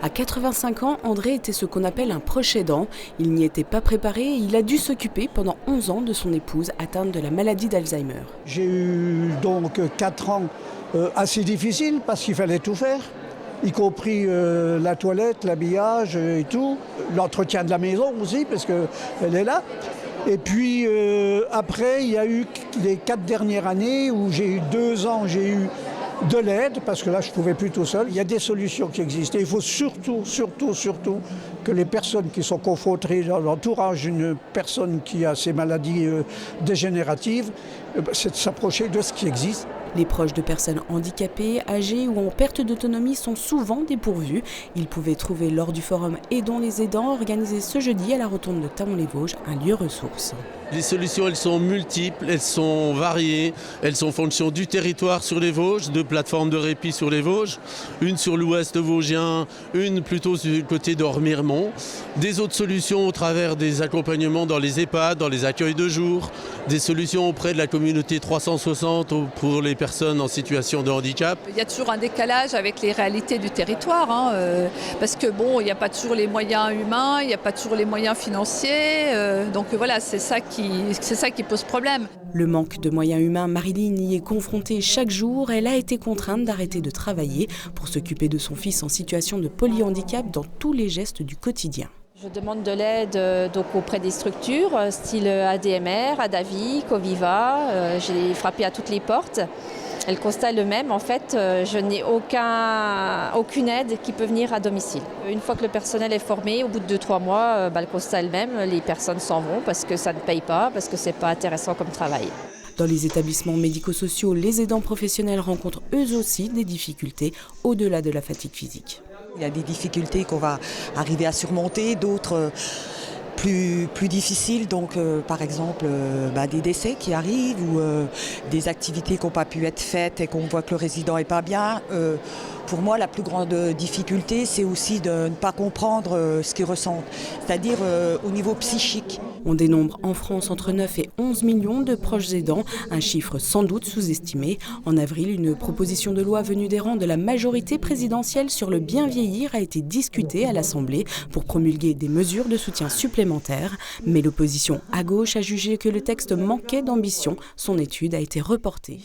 À 85 ans, André était ce qu'on appelle un proche aidant. Il n'y était pas préparé et il a dû s'occuper pendant 11 ans de son épouse atteinte de la maladie d'Alzheimer. J'ai eu donc 4 ans assez difficiles parce qu'il fallait tout faire, y compris la toilette, l'habillage et tout, l'entretien de la maison aussi parce qu'elle est là. Et puis après, il y a eu les 4 dernières années où j'ai eu 2 ans, j'ai eu de l'aide, parce que là, je ne pouvais plus tout seul. Il y a des solutions qui existent. Et il faut surtout que les personnes qui sont confrontées dans l'entourage d'une personne qui a ces maladies dégénératives, c'est de s'approcher de ce qui existe. Les proches de personnes handicapées, âgées ou en perte d'autonomie sont souvent dépourvus. Ils pouvaient trouver lors du forum Aidons les aidants organisé ce jeudi à la rotonde de Thaon-les-Vosges un lieu ressource. Les solutions, elles sont multiples, elles sont variées, elles sont en fonction du territoire sur les Vosges, de plateformes de répit sur les Vosges, une sur l'ouest vosgien, une plutôt sur le côté d'Ormiremont, des autres solutions au travers des accompagnements dans les EHPAD, dans les accueils de jour, des solutions auprès de la communauté 360 pour les personnes en situation de handicap. Il y a toujours un décalage avec les réalités du territoire, parce que il n'y a pas toujours les moyens humains, il n'y a pas toujours les moyens financiers, donc voilà, c'est ça qui pose problème. Le manque de moyens humains, Marilyn y est confrontée chaque jour. Elle a été contrainte d'arrêter de travailler pour s'occuper de son fils en situation de polyhandicap dans tous les gestes du quotidien. Je demande de l'aide auprès des structures, style ADMR, Adavi, Coviva. J'ai frappé à toutes les portes. Et le constat est le même, en fait, je n'ai aucune aide qui peut venir à domicile. Une fois que le personnel est formé, au bout de 2-3 mois, le constat est le même, les personnes s'en vont parce que ça ne paye pas, parce que ce n'est pas intéressant comme travail. Dans les établissements médico-sociaux, les aidants professionnels rencontrent eux aussi des difficultés au-delà de la fatigue physique. Il y a des difficultés qu'on va arriver à surmonter, d'autres plus difficiles, donc par exemple des décès qui arrivent ou des activités qui n'ont pas pu être faites et qu'on voit que le résident n'est pas bien. Pour moi, la plus grande difficulté, c'est aussi de ne pas comprendre ce qu'ils ressentent, c'est-à-dire au niveau psychique. On dénombre en France entre 9 et 11 millions de proches aidants, un chiffre sans doute sous-estimé. En avril, une proposition de loi venue des rangs de la majorité présidentielle sur le bien vieillir a été discutée à l'Assemblée pour promulguer des mesures de soutien supplémentaires. Mais l'opposition à gauche a jugé que le texte manquait d'ambition. Son étude a été reportée.